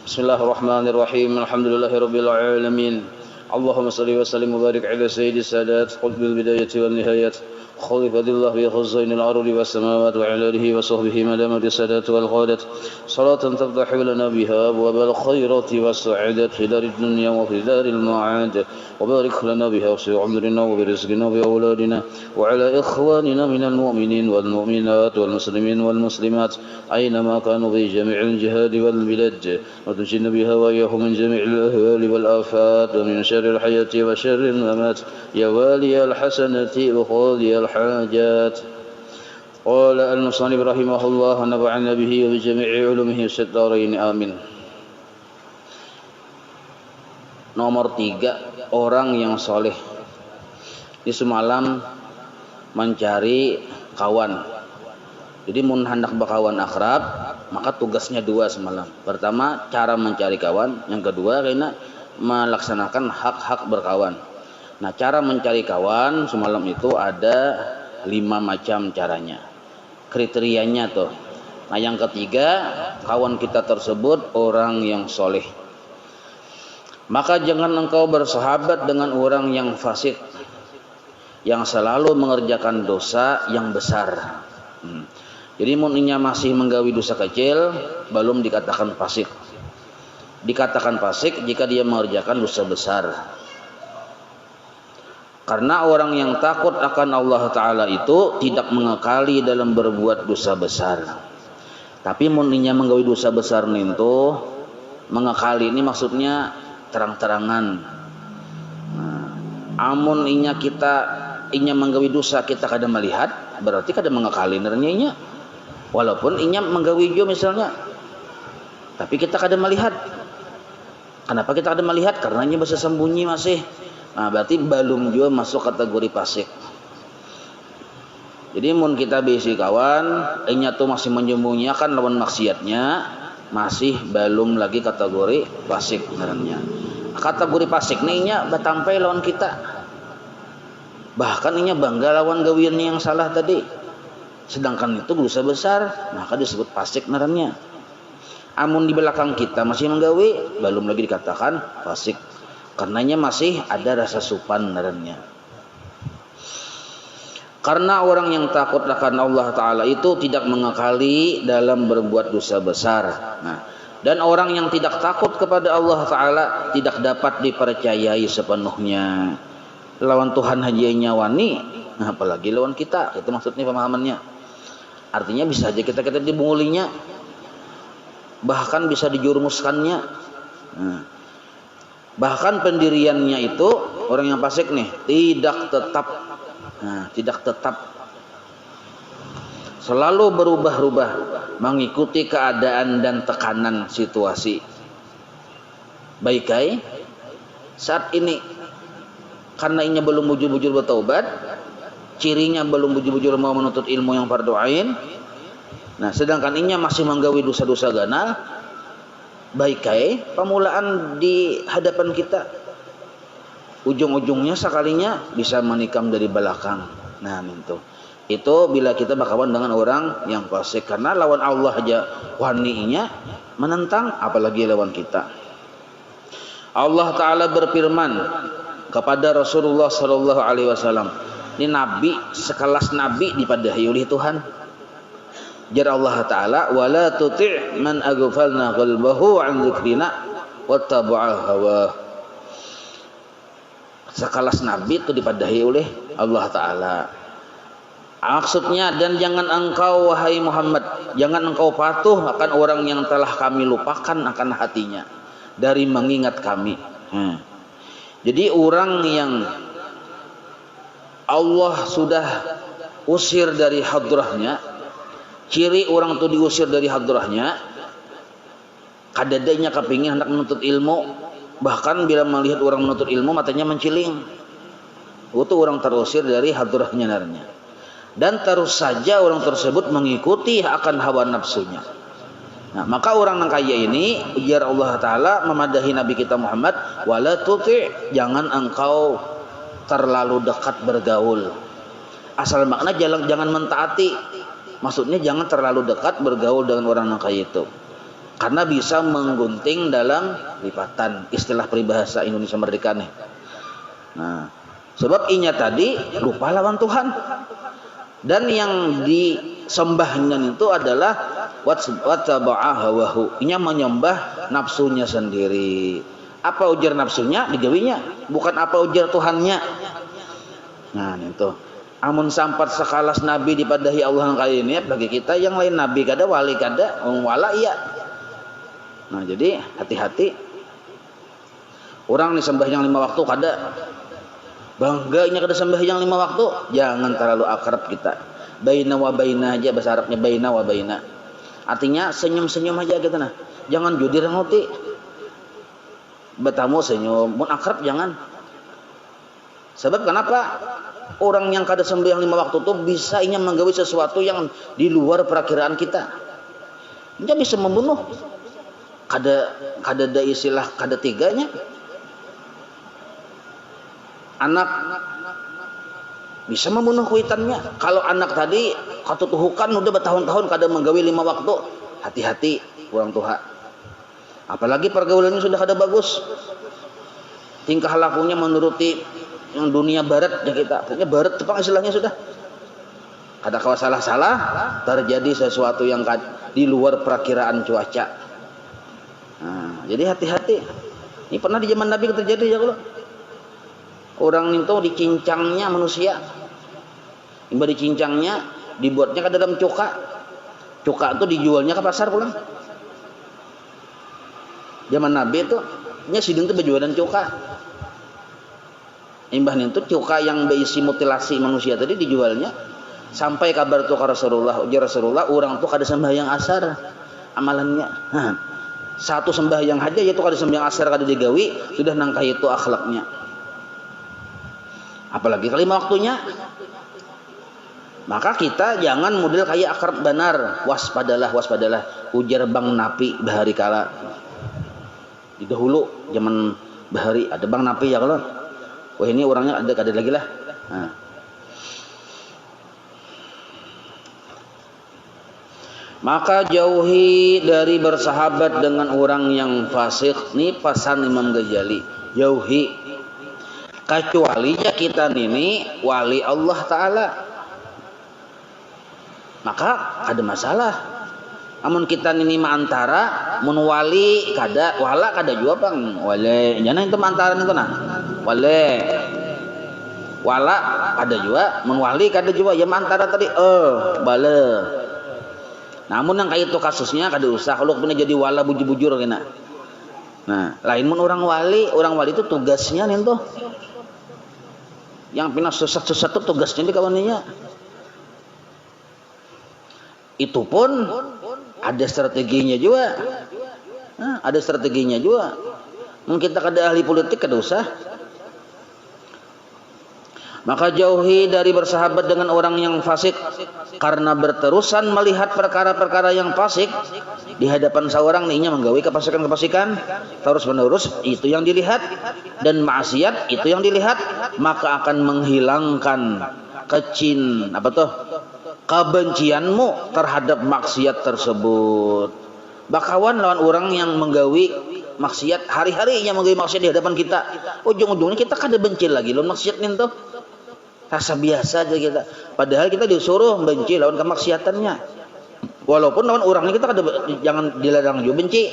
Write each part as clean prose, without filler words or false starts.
Bismillahirrahmanirrahim. Alhamdulillahirabbil alamin. Allahumma shalli wa sallim wa barik ala sayyidis sadat qutbil bidayati wan nihayat khalifadillah bi khazainil ardi was samawati wa ala alihi wa sahbihi madamati sadat wal ghadat salatan tafdahu lana biha abwabal khairati was sa'adat fi darid dunya wa fi daril ma'ad wa barik lana biha fi umrina wa bi rizqina wa bi auladina wa ala ikhwanina minal mu'minin wal mu'minat wal muslimin wal muslimat aynama kanu bi jami'il jihad wal bilad wa tunjina biha wa yahum min jami'il ahwali wal afat wa min شر الحياة وشر الممات يا والي الحسنة وقاضي الحاجات. قال المصنف رحمه الله ونفعنا به وبجميع علومه في الدارين آمين. Nomor 3, orang yang soleh. Ini semalam mencari kawan. Jadi mun hendak berkawan akrab, maka tugasnya 2 semalam. Pertama, cara mencari kawan. Yang kedua, karena melaksanakan hak-hak berkawan. Nah, cara mencari kawan semalam itu ada 5 macam caranya. Kriterianya tuh. Nah, yang ketiga, kawan kita tersebut orang yang soleh. Maka jangan engkau bersahabat dengan orang yang fasik, yang selalu mengerjakan dosa yang besar. Jadi munnya masih menggawi dosa kecil, belum dikatakan fasik. Dikatakan fasik jika dia mengerjakan dosa besar. Karena orang yang takut akan Allah Ta'ala itu tidak mengekali dalam berbuat dosa besar. Tapi muninya menggawi dosa besar itu mengekali ini maksudnya terang-terangan. Amun inya menggawi dosa kita kada melihat, berarti kada mengekali nernya. Walaupun inya menggawi jo misalnya, tapi kita kada melihat. Kenapa kita ada melihat? Karena ini bisa sembunyi masih. Nah, berarti belum juga masuk kategori fasik. Jadi mun kita bisi kawan, inya tuh masih menyembunyikan lawan maksiatnya, masih belum lagi kategori fasik sebenarnya. Kategori fasik nih inya batampai lawan kita. Bahkan inya bangga lawan gawiannya yang salah tadi. Sedangkan itu dosa besar, maka disebut fasik sebenarnya. Amun di belakang kita masih menggawi, belum lagi dikatakan fasik. Karenanya masih ada rasa supan narannya. Karena orang yang takut akan Allah Ta'ala itu tidak mengekali dalam berbuat dosa besar. Nah, dan orang yang tidak takut kepada Allah Ta'ala tidak dapat dipercayai sepenuhnya. Lawan Tuhan hajinya wani, nah, apalagi lawan kita. Itu maksudnya pemahamannya. Artinya bisa aja kita dibungulinya, bahkan bisa dijurumuskannya. Nah, bahkan pendiriannya itu orang yang fasik nih tidak tetap. Nah, tidak tetap, selalu berubah-ubah mengikuti keadaan dan tekanan situasi. Baik saat ini karena inya belum bujur-bujur bertaubat, cirinya belum bujur-bujur mau menuntut ilmu yang fardu ain. Nah, sedangkan inya masih menggawi dosa-dosa ganal, baik pemulaan di hadapan kita, ujung-ujungnya sekalinya bisa menikam dari belakang. Nah, itu bila kita berkawan dengan orang yang fasik, karena lawan Allah aja waninya menentang, apalagi lawan kita. Allah Ta'ala berfirman kepada Rasulullah Sallallahu Alaihi Wasallam, ini nabi sekelas nabi dipadahi oleh Tuhan. Jar Allah Ta'ala, wala tuti' man aghfalna qalbahu an dzikrina wattaba'a hawa. Sekelas nabi itu dipadahi oleh Allah Ta'ala. Maksudnya, dan jangan engkau wahai Muhammad, jangan engkau patuh akan orang yang telah kami lupakan akan hatinya dari mengingat kami. Jadi orang yang Allah sudah usir dari hadrahnya, ciri orang itu diusir dari hadrahnya, kadadanya kepingin hendak menuntut ilmu, bahkan bila melihat orang menuntut ilmu matanya menciling. Itu orang terusir dari hadrahnya narnya. Dan terus saja orang tersebut mengikuti akan hawa nafsunya. Nah, maka orang yang kaya ini, ujar Allah Ta'ala memadahi Nabi kita Muhammad, wala tuti', jangan engkau terlalu dekat bergaul. Asal makna jangan mentaati. Maksudnya jangan terlalu dekat bergaul dengan orang yang kaya itu. karena bisa menggunting dalam lipatan, istilah peribahasa Indonesia Merdeka nih. Nah, sebab inya tadi lupa lawan Tuhan, dan yang disembahnya itu adalah wattaba'a hawahu, inya menyembah nafsunya sendiri. Apa ujar nafsunya digawinya, bukan apa ujar Tuhannya. Nah itu amun sampat sekalas nabi dipadahi Allah kali ini bagi kita yang lain nabi kada, wali kada, wala iya. Nah jadi hati-hati, orang disembah yang 5 waktu kada, bangganya kada sembah yang 5 waktu, jangan terlalu akrab kita. Baina wa baina aja, bahasa Arabnya baina wa baina, artinya senyum-senyum aja gitu. Nah jangan judir nguti, betamu senyum, mun akrab jangan. Sebab kenapa? Orang yang kada sembah yang 5 waktu itu bisa inya menggawe sesuatu yang di luar perakiraan kita. Dia bisa membunuh. Kada ada istilah kada tiganya. Anak bisa membunuh kuitannya. Kalau anak tadi katutuhukan udah bertahun-tahun kada menggawe 5 waktu, hati-hati orang tua. Apalagi pergaulannya sudah kada bagus, tingkah lakunya menuruti yang dunia barat ya kita, pokoknya barat Jepang istilahnya sudah. Kada kawa salah-salah terjadi sesuatu yang di luar perakiraan cuaca. Nah, jadi hati-hati. Ini pernah di zaman Nabi terjadi ya kalau orang itu dicincangnya manusia, imba dicincangnya dibuatnya ke dalam cuka itu dijualnya ke pasar pulang. Zaman Nabi itu nya sidin itu berjualan cuka. Imbah itu cuka yang berisi mutilasi manusia tadi dijualnya, sampai kabar tuh ke Rasulullah, ujar Rasulullah, orang tuh kada sembahyang asar amalannya. Nah, satu sembahyang aja yaitu kada sembahyang asar kada digawi, sudah nangkah itu akhlaknya. Apalagi kali waktunya. Maka kita jangan model kayak akrab benar, waspadalah ujar Bang Napi bahari kala. Di dahulu zaman bahari ada Bang Napi ya kalau. Wah ini orangnya ada lagi lah. Nah. Maka jauhi dari bersahabat dengan orang yang fasik. Ini pesan Imam Ghazali. Jauhi. Kecuali ya kita ini wali Allah Ta'ala, maka ada masalah. Amun kita ini antara mun wali kada, wala kada juga Bang. Wale, jangan itu antara itu nah. Wale. Wala kada juga, mun wali kada juga ya antara tadi bale. Namun yang kayak itu kasusnya kada usah kalau punya jadi wala bujur-bujur kena. Nah, lain mun orang wali itu tugasnya nih tuh. Yang pina susah-susah tuh tugasnya di kawannya. Itu pun ada strateginya juga. Nah, ada strateginya juga. Mungkin kita kada ahli politik kada usah. Maka jauhi dari bersahabat dengan orang yang fasik, karena berterusan melihat perkara-perkara yang fasik di hadapan seorang ninya menggawe kefasikan-kefasikan terus menerus, itu yang dilihat, dan maksiat itu yang dilihat, maka akan menghilangkan kebencianmu terhadap maksiat tersebut. Bakawan lawan orang yang menggawe maksiat hari-harinya menggawe maksiat di hadapan kita, ujung-ujungnya kita kada benci lagi lawan maksiat nih tuh. Rasa biasa aja kita. Padahal kita disuruh benci lawan kemaksiatannya. Walaupun lawan orangnya kita kada, jangan dilarang juga benci.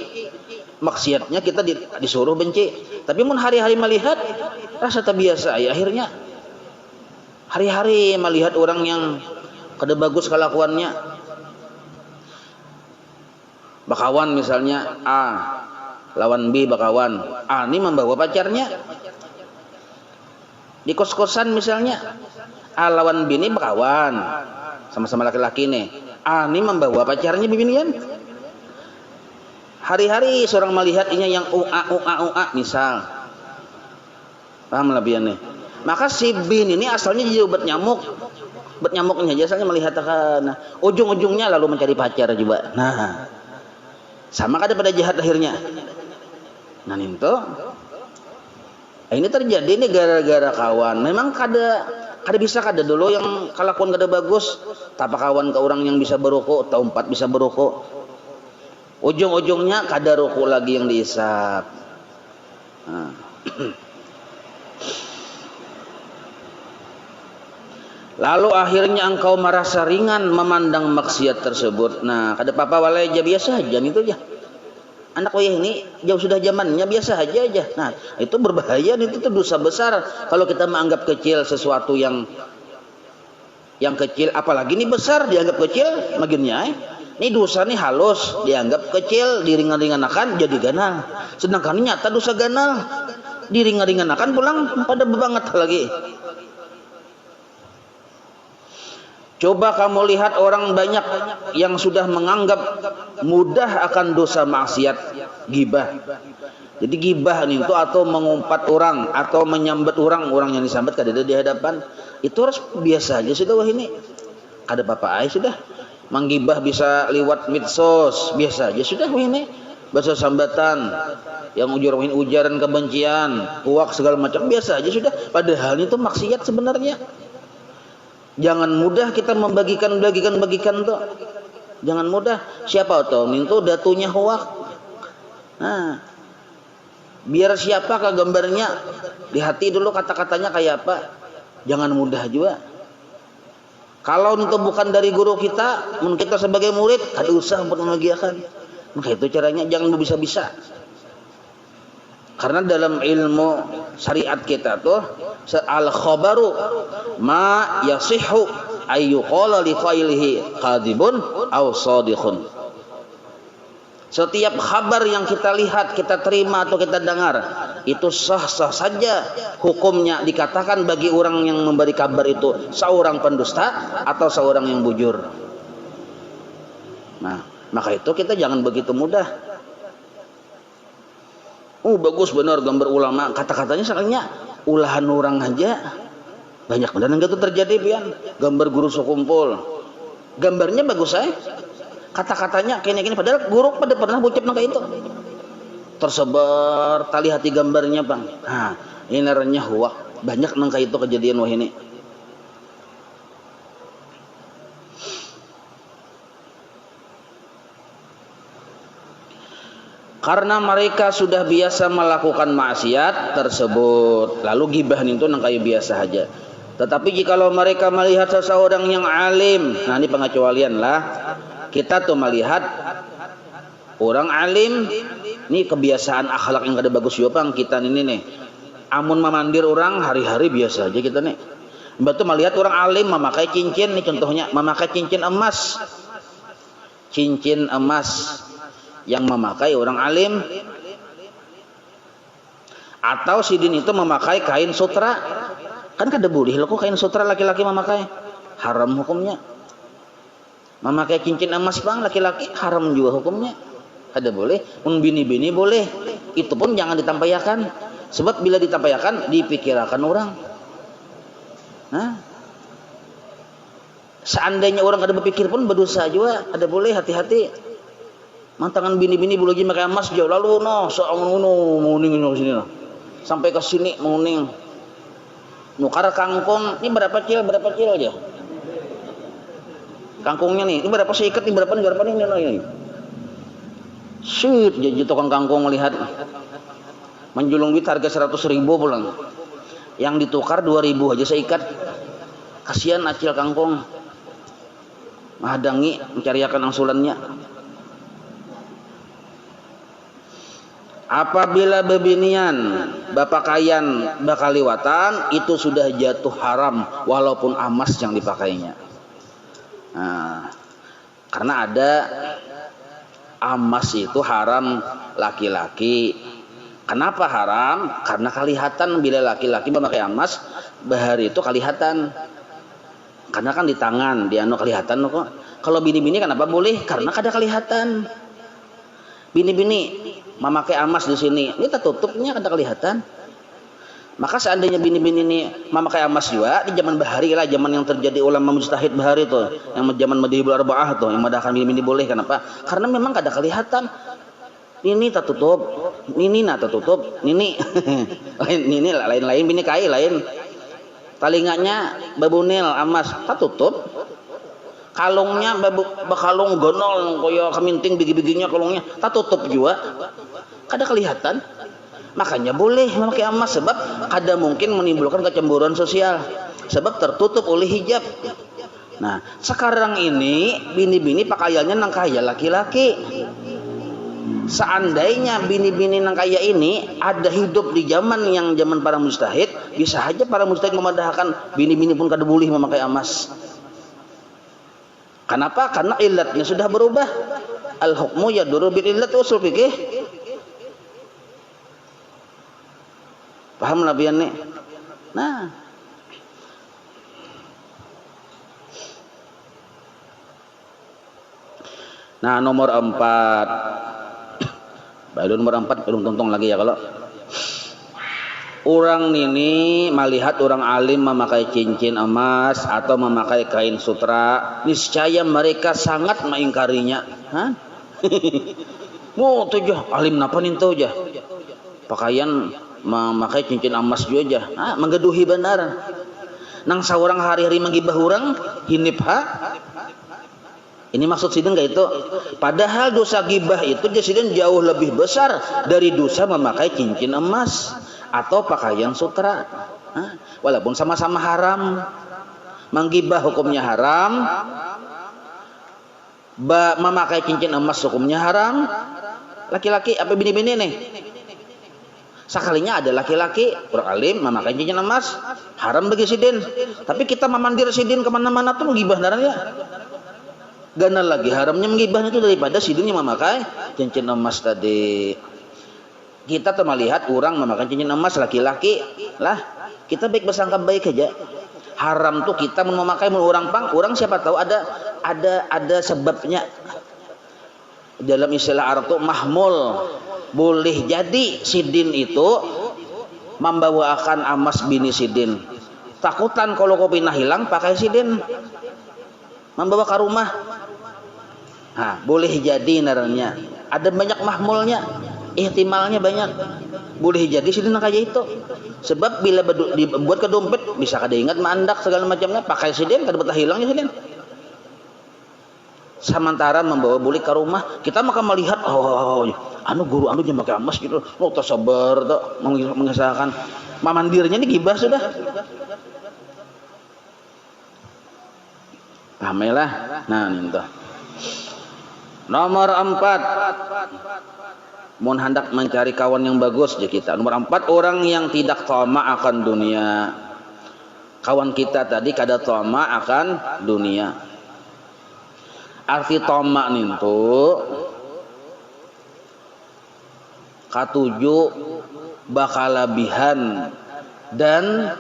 Maksiatnya kita disuruh benci. Tapi mun hari-hari melihat rasa terbiasa ya, akhirnya hari-hari melihat orang yang kada bagus kelakuannya. Bakawan misalnya A lawan B bakawan. A ini membawa pacarnya di kos-kosan misalnya. A lawan B ini bakawan, sama-sama laki-laki nih. A ini membawa pacarnya bibinian. Hari-hari seorang melihat ini yang ua misal. Paham lebih nih. Maka si B ini asalnya jadi obat nyamuk. Obat nyamuknya aja asalnya melihat nah, ujung-ujungnya lalu mencari pacar juga. Nah, sama kada pada jahat akhirnya. Nah itu ini terjadi ini gara-gara kawan. Memang kada bisa kada dulu yang kelakuan kada bagus. Tapa kawan ke orang yang bisa beroko atau 4 bisa beroko. ujung-ujungnya kadar ruku lagi yang diisap. Nah. Lalu akhirnya engkau merasa ringan memandang maksiat tersebut. Nah, kada apa-apa walai aja, biasa aja itu aja. Anak wayah ini jauh sudah zamannya, biasa aja. Nah, itu berbahaya, itu tuh dosa besar kalau kita menganggap kecil sesuatu yang kecil, apalagi ini besar dianggap kecil, makinnya ini dosa nih halus dianggap kecil, diringan-ringankan jadi ganal. Sedangkan ini nyata dosa ganal, diringan-ringankan pulang pada bebanget lagi. Coba kamu lihat orang banyak yang sudah menganggap mudah akan dosa maksiat, gibah. Jadi gibah nih itu atau mengumpat orang atau menyambat orang yang disambat kada ada di hadapan, itu harus biasa aja sudah. Wah ini kada apa-apa aja sudah. Menggibah bisa lewat medsos, biasa aja sudah. Wah ini bahasa sambatan yang ujaran kebencian, hoak segala macam, biasa aja sudah. Padahal itu maksiat sebenarnya. Jangan mudah kita membagikan tuh. Jangan mudah. Siapa tuh? Itu datunya hoak. Nah, biar siapa ke gambarnya di hati dulu, kata-katanya kayak apa. Jangan mudah juga. Kalau itu bukan dari guru kita, mungkin kita sebagai murid ada usaha untuk membagikan. Maka itu caranya, jangan bisa-bisa. Karena dalam ilmu syariat kita tuh al khabaru ma yasihhu ayyuqala li fa'ilihi kadhibun aw shadiqun. Setiap kabar yang kita lihat, kita terima atau kita dengar, itu sah-sah saja hukumnya dikatakan bagi orang yang memberi kabar itu seorang pendusta atau seorang yang bujur. Nah, maka itu kita jangan begitu mudah. Bagus benar gambar ulama, kata-katanya soalnya ulahan orang aja banyak benar yang itu terjadi pian. Gambar guru sekumpul, gambarnya bagus kata-katanya kini padahal guru pada pernah ucap kayak itu, tersebar tali hati gambarnya bang. Nah ini naranya huak, banyak nangka itu kejadian wah ini. Karena mereka sudah biasa melakukan maksiat tersebut, lalu gibah itu nang kayak biasa aja. Tetapi jikalau mereka melihat seseorang yang alim, nah ini pengecualian lah. Kita tuh melihat orang alim, ini kebiasaan akhlak yang kada bagus juga bang kita ini nih. Amun memandir orang hari-hari biasa aja kita nih. Betul melihat orang alim memakai cincin, nih contohnya memakai cincin emas. Cincin emas yang memakai orang alim, atau sidin itu memakai kain sutra, kan kada boleh loh kok kain sutra laki-laki memakai, haram hukumnya. Memakai cincin emas bang laki-laki haram juga hukumnya, kada boleh. Bini-bini boleh, itu pun jangan ditampaikan, sebab bila ditampaikan dipikirkan orang. Nah, seandainya orang kada berpikir pun berdosa juga, kada boleh, hati-hati. Mantangan bini-bini boleh pakai emas jauh lalu menguning sini sampai ke sini menguning. Nukar kangkung ini berapa cil aja. Kangkungnya nih, ini berapa seikat, ini berapa ini. Shit, jadi tukang kangkung melihat menjulung duit harga 100.000 pulang. Yang ditukar 2.000 aja seikat. Kasihan acil kangkung. Menghadangi mencariakan angsulannya. Apabila bebinian bapakayan bakal liwatan, itu sudah jatuh haram walaupun emas yang dipakainya. Nah, karena ada emas itu haram laki-laki. Kenapa haram? Karena kelihatan bila laki-laki memakai emas bahari itu kelihatan. Karena kan di tangan dia kelihatan kok. Kalau bini-bini kenapa boleh? Karena kada kelihatan. Bini-bini memakai emas di sini, ini tertutupnya kada kelihatan. Maka seandainya bini-bini ini memakai emas juga di zaman bahari lah, zaman yang terjadi ulama mujtahid bahari tuh, yang zaman Madhhabul Arba'ah tuh, yang madahkan bini-bini boleh. Kenapa? Karena memang kada kelihatan. Ini tertutup, ini tertutup, ini ini lain-lain bini kai lain. Talinganya babunil emas tertutup. kalungnya bakalung gonol koyo keminting bigi-biginya kalungnya tak tutup juga kada kelihatan. Makanya boleh memakai emas sebab kada mungkin menimbulkan kecemburuan sosial sebab tertutup oleh hijab. Nah sekarang ini bini-bini pakaiannya nang kaya laki-laki. Seandainya bini-bini nang kaya ini ada hidup di zaman para mujtahid, bisa aja para mujtahid memadahkan bini-bini pun kada boleh memakai emas. Kenapa? Karena ilatnya sudah berubah. Al-hukmu yaduru bil illat, usul fikih. Paham nabian nih? Nah nomor 4 baru nomor 4 belum tonton lagi ya. Kalau orang ini melihat orang alim memakai cincin emas atau memakai kain sutra, niscaya mereka sangat mengingkarinya. Mau tuh jah alim napa nih tuh jah pakaian memakai cincin emas juga jah, menggeduhi benar. Nang saurang hari-hari menggibah orang hinip ini maksud sidin gak itu? Padahal dosa gibah itu sidin jauh lebih besar dari dosa memakai cincin emas atau pakaian sutra. Walaupun sama-sama haram, menggibah hukumnya haram, memakai cincin emas hukumnya haram. Laki-laki apa bini-bini nih? Sekalinya ada laki-laki orang alim memakai cincin emas haram bagi sidin, tapi kita memandir sidin kemana-mana tuh menggibah darahnya. Gana lagi haramnya menggibahnya itu daripada sidin yang memakai cincin emas tadi. Kita tuh melihat orang memakai cincin emas laki-laki lah, kita baik bersangka baik aja. Haram tuh kita memakai orang orang siapa tahu ada sebabnya. Dalam istilah Arab tuh mahmul. Boleh jadi sidin itu membawakan emas bini sidin. Takutan kalau kopinya hilang pakai sidin membawa ke rumah. Boleh jadi naranya. Ada banyak mahmulnya, ihtimalnya banyak. Boleh jadi sidin kayak itu. Sebab bila dibuat ke dompet bisa kada ingat mandak segala macamnya, pakai sidin kada betah hilangnya sidin. Sementara membawa bulik ke rumah, kita maka melihat guru jangan pakai emas gitu. Tersabar tuh mengesahkan mamandirnya ini gibah sudah. Pamelah. Nah, ninto. Nomor 4. Mun hendak mencari kawan yang bagus je kita. Nomor 4, orang yang tidak tamak akan dunia. Kawan kita tadi kada tamak akan dunia. Arti tamak ninto katuju bakalabihan dan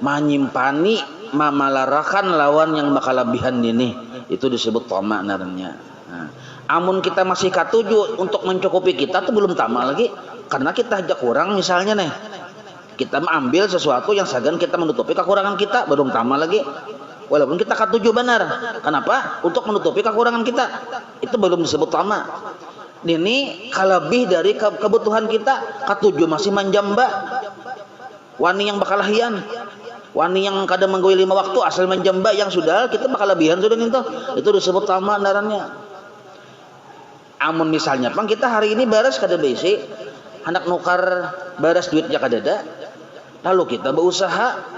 menyimpani mamalarakan lawan yang bakalabihan ini, itu disebut tamak naranya. Amun kita masih katuju untuk mencukupi kita tuh belum tamak lagi, karena kita ajak kurang misalnya nih, kita mengambil sesuatu yang segan kita menutupi kekurangan kita, belum tamak lagi. Walaupun kita katuju benar, kenapa? Untuk menutupi kekurangan kita, itu belum disebut tamak. Ini kalebih dari kebutuhan kita, katuju masih menjamba. Wani yang bakal hian, wani yang kadang menggawe 5 waktu asal menjamba yang sudah kita bakal lebihan sudah itu disebut tamak darannya. Amun misalnya pang kita hari ini baras kada besi, hendak nukar baras duitnya kadada, lalu kita berusaha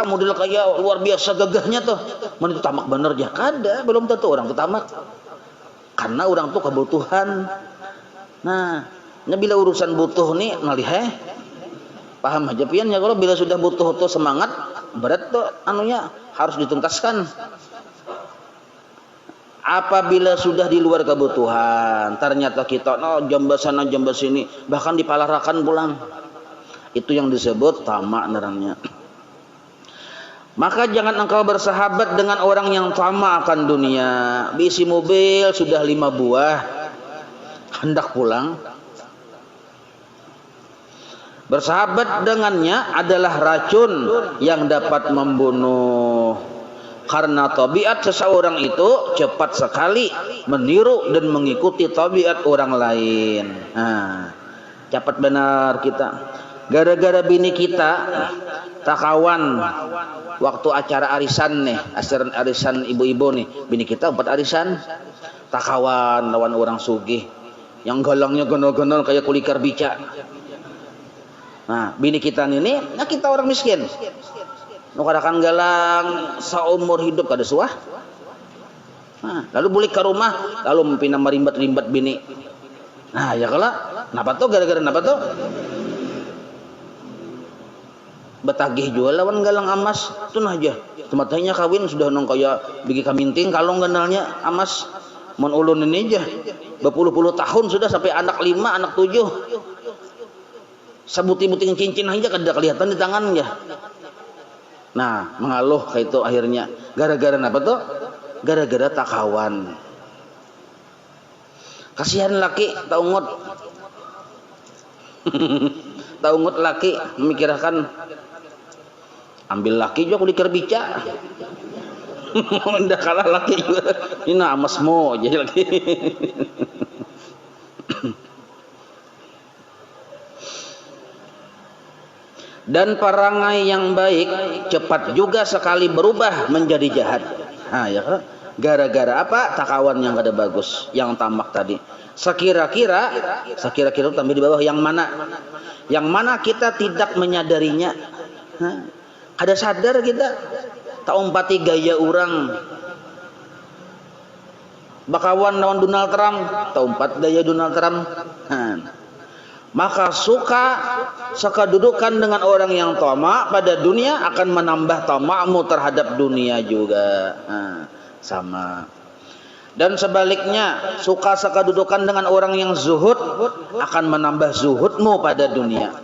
model kayak luar biasa gagahnya tuh, mana itu tamak bener ya kada, belum tentu orang itu tamak, karena orang tuh kebutuhan. Nah bila urusan butuh nih ngalih paham aja pian ya, kalau bila sudah butuh tuh semangat berat tuh anunya harus dituntaskan. Apabila sudah di luar kebutuhan, ternyata kita jamba sana jamba sini, bahkan dipalarakan pulang, itu yang disebut tamak narangnya. Maka jangan engkau bersahabat dengan orang yang tamak akan dunia. Bisi mobil sudah 5 buah, hendak pulang. Bersahabat dengannya adalah racun yang dapat membunuh. Karena tabiat seseorang itu cepat sekali meniru dan mengikuti tabiat orang lain. Cepat benar kita. Gara-gara bini kita takawan waktu acara arisan nih, arisan ibu-ibu nih, bini kita 4 arisan, takawan lawan orang sugih yang galangnya gonol-gonol kayak kulikar bica. Nah bini kita ini, nah kita orang miskin, nukarakan galang seumur hidup kada suah. Nah, lalu balik ke rumah, lalu mempina merimbat-rimbat bini. Nah ya kalau kenapa tuh, gara-gara kenapa tuh betagih jual lawan galang amas tuh aja tematanya kawin sudah nong kaya bigi kaminting kalong gandalnya amas mon ulun ini aja berpuluh-puluh tahun sudah sampai anak 5 anak 7 sabuti-buting cincin aja kada kelihatan di tangannya. Nah mengaluh kayak itu akhirnya gara-gara apa tuh, gara-gara takawan. Kasihan laki taungut taungut laki memikirkan ambil laki juga kulikir bica. Ndak kalah laki juga ini amasmu jadi lagi. Dan perangai yang baik cepat juga sekali berubah menjadi jahat. Nah ya kan, gara-gara apa? Takawan yang kada bagus, yang tamak tadi. Sekira-kira tambah di bawah yang mana kita tidak menyadarinya. Ada sadar kita tak umpati gaya orang bakawan lawan Donald Trump, tak umpat gaya Donald Trump. Maka sekadudukan dengan orang yang tamak pada dunia akan menambah tamakmu terhadap dunia juga. Sama. Dan sebaliknya, suka sekadudukan dengan orang yang zuhud akan menambah zuhudmu pada dunia.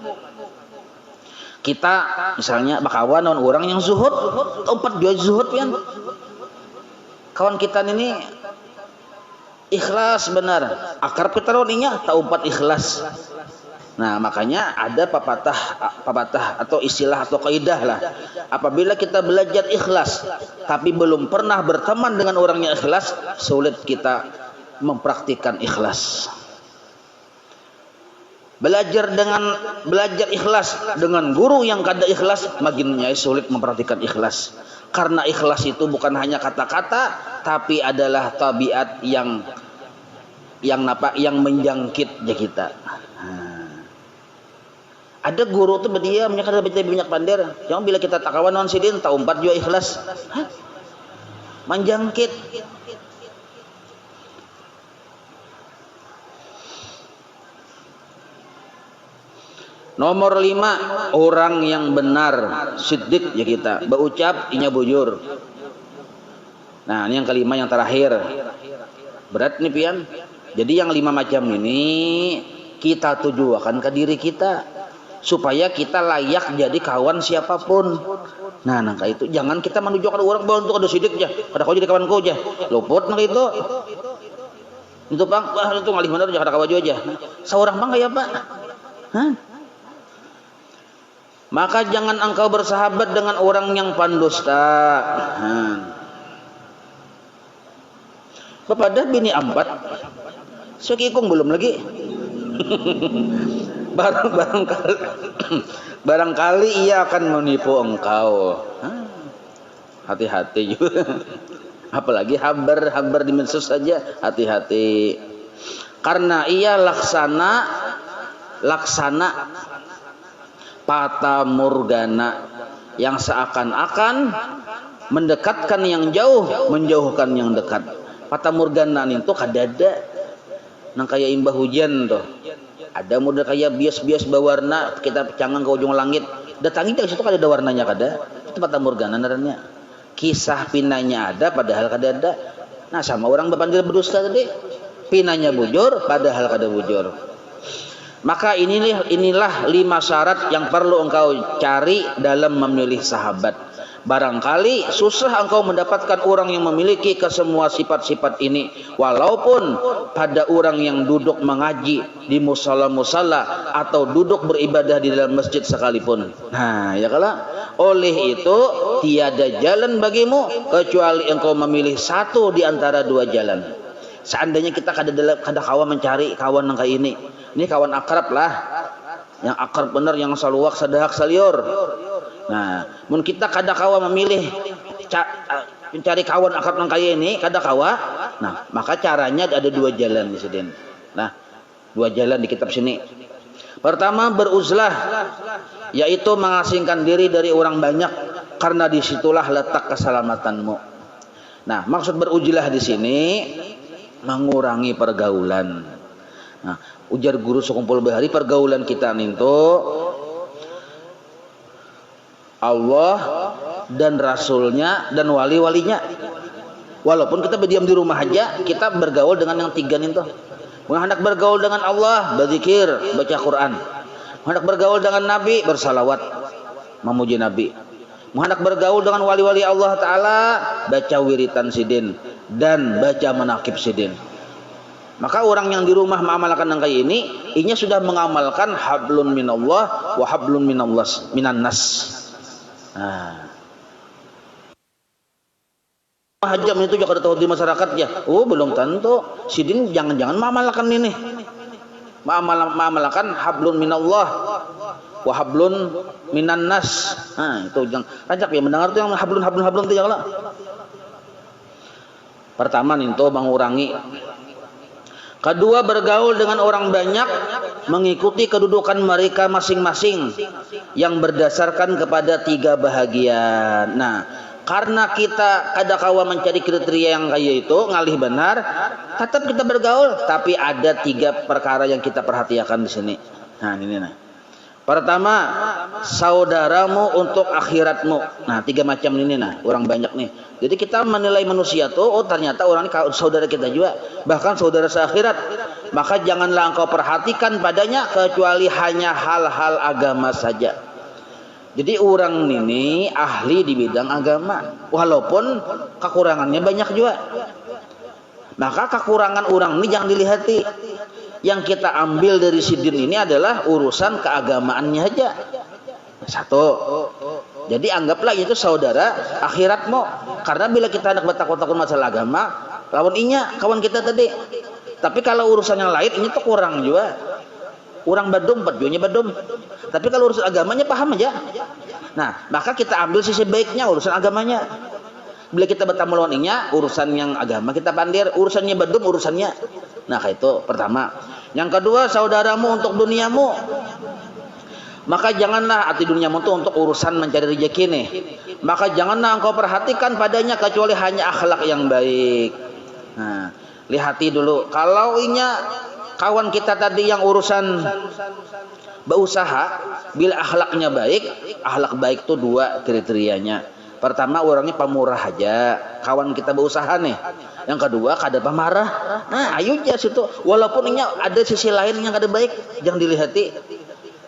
Kita misalnya bakawan dengan orang yang zuhud, tempat dia zuhud kan. Kawan kita ini ikhlas benar, akrab kita roninya tak umpat ikhlas. Nah makanya ada papatah atau istilah atau kaidah lah, apabila kita belajar ikhlas tapi belum pernah berteman dengan orang yang ikhlas, sulit kita mempraktikkan ikhlas. Belajar ikhlas dengan guru yang kada ikhlas, makin sulit mempraktikkan ikhlas. Karena ikhlas itu bukan hanya kata-kata, tapi adalah tabiat yang menjangkit kita. Ada guru tuh berdiam, mereka ada banyak pandai. Jangan bila kita takawan non sidin, tak umpat juga ikhlas. Menjangkit. Nomor 5, orang yang benar, siddiq ya kita, berucap inya bujur. Nah ini yang kelima, yang terakhir. Berat nih pian. Jadi yang 5 macam ini kita tujuakan ke diri kita supaya kita layak jadi kawan siapapun. Nah nangka itu jangan kita menunjukkan orang bahwa untuk ada sidik aja, kada kau jadi kawan kau aja, luput nangka itu. Itu bang, wah itu ngalih bener jangan ada kawan aja. Seorang bang kayak pak. Maka jangan engkau bersahabat dengan orang yang pandusta. Kepada bini 4 sekikung belum lagi. barangkali ia akan menipu engkau. Hati-hati juga. Apalagi habar di medsos saja, hati-hati. Karena ia laksana fata morgana yang seakan-akan mendekatkan yang jauh, menjauhkan yang dekat. Fata morgana itu kadada nang kayak imbah hujan tuh. Ada model kayak bias-bias berwarna, kita cangang ke ujung langit. Datangi dari situ kada ada warnanya kada. Itu fata morgana naranya. Kisah pinanya ada padahal kada ada. Nah sama orang berpandil berdusta tadi. Pinanya bujur padahal kada bujur. Maka inilah 5 syarat yang perlu engkau cari dalam memilih sahabat. Barangkali susah engkau mendapatkan orang yang memiliki kesemua sifat-sifat ini, walaupun pada orang yang duduk mengaji di musala-musala atau duduk beribadah di dalam masjid sekalipun. Nah ya kalau oleh itu tiada jalan bagimu kecuali engkau memilih satu di antara 2 jalan. Seandainya kita kada kawan mencari kawan yang kayak ini kawan akrab lah, yang akrab bener, yang saluak sadahak saliur. Nah, mun kita kada kawa memilih mencari kawan akrab nang kaya ini, kada kawa. Nah, maka caranya ada dua jalan di sini. Nah, dua jalan di kitab sini. Pertama, beruzlah, yaitu mengasingkan diri dari orang banyak, karena disitulah letak keselamatanmu. Nah, maksud beruzlah di sini mengurangi pergaulan. Nah, ujar guru sekumpul bahari, pergaulan kita itu Allah dan Rasulnya dan wali-walinya. Walaupun kita berdiam di rumah aja, kita bergaul dengan yang tiga itu. Hendak bergaul dengan Allah, berzikir, baca Quran. Hendak bergaul dengan Nabi, bersalawat, memuji Nabi. Hendak bergaul dengan wali-wali Allah Ta'ala, baca wiritan sidin dan baca manaqib sidin. Maka orang yang di rumah mengamalkan yang kayak ini, inya sudah mengamalkan hablun minallah wa hablun minan nas. Nah, hajam itu juga tahu di masyarakat ya. Oh, belum tentu. Sidin jangan-jangan mengamalkan ini. Mengamalkan hablun minallah wa hablun minan nas. Nah, itu jangan ajak ya mendengar tuh yang hablun itu janganlah. Pertama itu mengurangi. Kedua, bergaul dengan orang banyak, mengikuti kedudukan mereka masing-masing yang berdasarkan kepada tiga bahagian. Nah, karena kita kada kawa mencari kriteria yang kaya itu ngalih benar, tetap kita bergaul, tapi ada tiga perkara yang kita perhatikan di sini. Nah, ini nah. Pertama, saudaramu untuk akhiratmu. Nah, tiga macam ini nah, orang banyak nih. Jadi kita menilai manusia tuh, oh ternyata orang ini saudara kita juga, bahkan saudara seakhirat. Maka janganlah engkau perhatikan padanya kecuali hanya hal-hal agama saja. Jadi orang ini ahli di bidang agama, walaupun kekurangannya banyak juga. Maka kekurangan orang ini jangan dilihati. Yang kita ambil dari sidin ini adalah urusan keagamaannya aja. Satu. Jadi anggaplah itu saudara akhiratmu. Karena bila kita hendak bertakut-takut masalah agama, lawan inya kawan kita tadi. Tapi kalau urusan yang lain ini tuh kurang juga. Orang badum, badumnya badum. Tapi kalau urusan agamanya paham aja. Nah, maka kita ambil sisi baiknya urusan agamanya. Bila kita bertamu lawan inya, urusan yang agama kita pandir, urusannya badum urusannya. Nah, kayak itu pertama. Yang kedua, saudaramu untuk duniamu. Maka janganlah arti duniamu itu untuk urusan mencari rezeki nih. Maka janganlah engkau perhatikan padanya kecuali hanya akhlak yang baik. Nah, lihati dulu. Kalau inya kawan kita tadi yang urusan berusaha, bila akhlaknya baik, akhlak baik itu dua kriterianya. Pertama, orangnya pemurah aja, kawan kita berusaha nih. Yang kedua, kada pemarah. Nah, ayo aja situ. Walaupun ini ada sisi lain yang kada baik, jangan dilihati.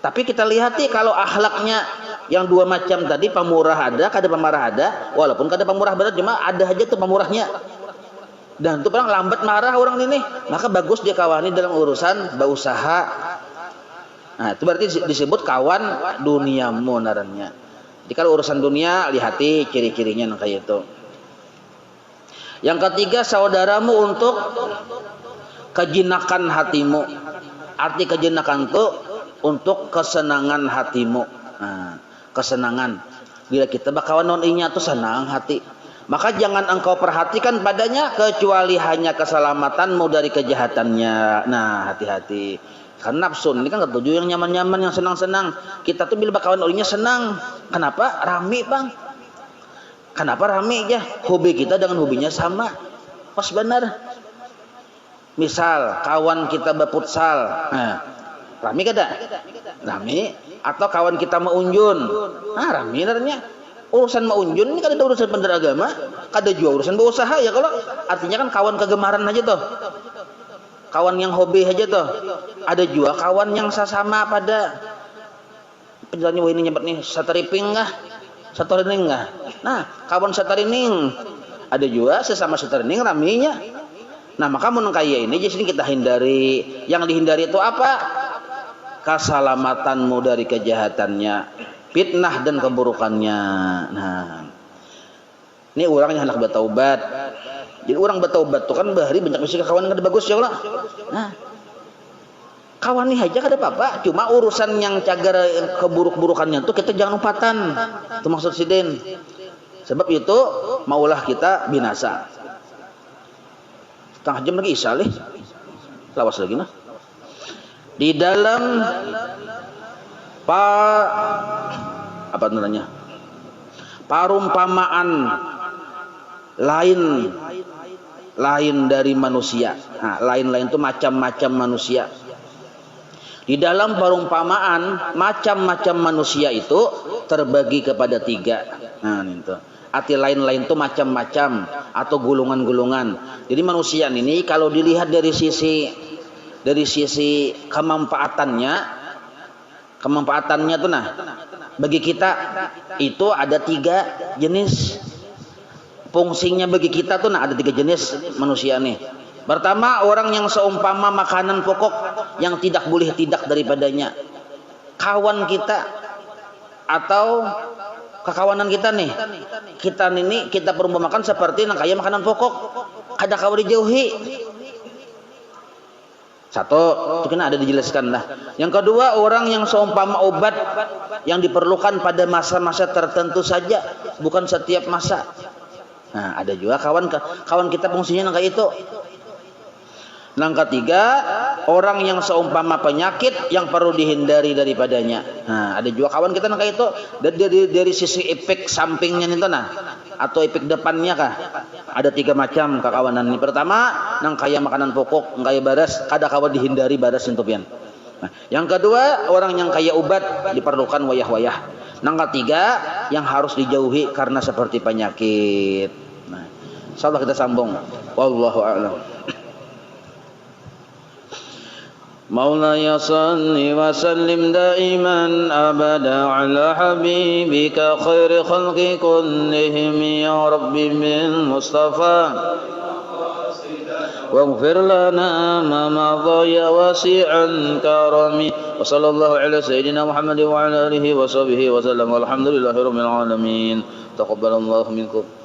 Tapi kita lihati kalau akhlaknya yang dua macam tadi, pemurah ada, kada pemarah ada. Walaupun kada pemurah berat, cuma ada aja tuh pemurahnya. Dan itu orang lambat marah orang ini, maka bagus dia kawani dalam urusan berusaha. Nah, itu berarti disebut kawan duniamu narannya. Jadi kalau urusan dunia, lihati ciri-cirinya kayak itu. Yang ketiga, saudaramu untuk kejinakan hatimu. Arti kejinakan itu untuk kesenangan hatimu. Nah, kesenangan. Bila kita bakawan non-inya tuh senang hati. Maka jangan engkau perhatikan padanya kecuali hanya keselamatanmu dari kejahatannya. Nah, hati-hati. Karena nafsu ini kan ketujuh yang nyaman-nyaman, yang senang-senang. Kita tuh bila bakawan olinya senang. Kenapa? Rame bang. Kenapa rame ya? Hobi kita dengan hobinya sama. Pas benar. Misal kawan kita berfutsal. Nah, rame kada? Rame. Atau kawan kita mau unjun. Nah, rame narnya. Urusan mau unjun ini kada ada urusan bener agama. Kada juga urusan berusaha ya kalau. Artinya kan kawan kegemaran aja tuh. Kawan yang hobi aja tuh. Ada juga kawan yang sesama pada penjelasannya wah ini nyebut nih satriping kah? Satorining kah? Nah, kawan satorining ada juga sesama satorining raminya. Nah, maka mun kaya ini jadi kita hindari. Yang dihindari itu apa? Keselamatanmu dari kejahatannya, fitnah dan keburukannya. Nah, ini orang yang hendak bertaubat. Jadi orang bertaubat tuh kan bahari banyak misi kawan yang bagus ya Allah. Nah, Kawan nih aja kada apa-apa, cuma urusan yang cagar keburuk-burukannya tuh kita jangan umpatan. Itu maksud sidin. Sebab itu maulah kita binasa. Setengah jam lagi isya lih. Lawas lagi nah. Di dalam apa namanya? Parumpamaan lain dari manusia. Nah, lain-lain itu macam-macam manusia. Di dalam perumpamaan macam-macam manusia itu terbagi kepada 3. Nah, itu. Arti lain-lain itu macam-macam atau gulungan-gulungan. Jadi manusia ini kalau dilihat dari sisi kemanfaatannya tuh nah, bagi kita itu ada 3 jenis. Fungsinya bagi kita tuh nah ada 3 jenis manusia nih. Pertama, orang yang seumpama makanan pokok yang tidak boleh tidak daripadanya. Kawan kita atau kekawanan kita nih. Kita perumpamakan seperti yang kayak makanan pokok. Kada kawa dijauhi. Satu, itu kena ada dijelaskan lah. Yang kedua, orang yang seumpama obat yang diperlukan pada masa-masa tertentu saja, bukan setiap masa. Nah, ada juga kawan kita fungsinya kayak itu. Yang ketiga, orang yang seumpama penyakit yang perlu dihindari daripadanya. Nah, ada juga kawan kita kayak itu dari sisi efek sampingnya itu nah, atau efek depannya kah? Ada 3 macam kekawanan ini. Pertama, nang kaya makanan pokok, kaya baras, kada kawan dihindari baras entupian. Nah, yang kedua, orang yang kaya obat diperlukan wayah-wayah. Yang ketiga, yang harus dijauhi karena seperti penyakit. Nah, insyaallah kita sambung. Wallahu a'lam. مولاي صل وسلم دائما أبدا على حبيبك خير خلق كلهم يا رب بالمصطفى واغفر لنا ما مضى يا واسع الكرم وصلى الله على سيدنا محمد وعلى آله وصحبه وسلم والحمد لله رب العالمين تقبل الله منكم.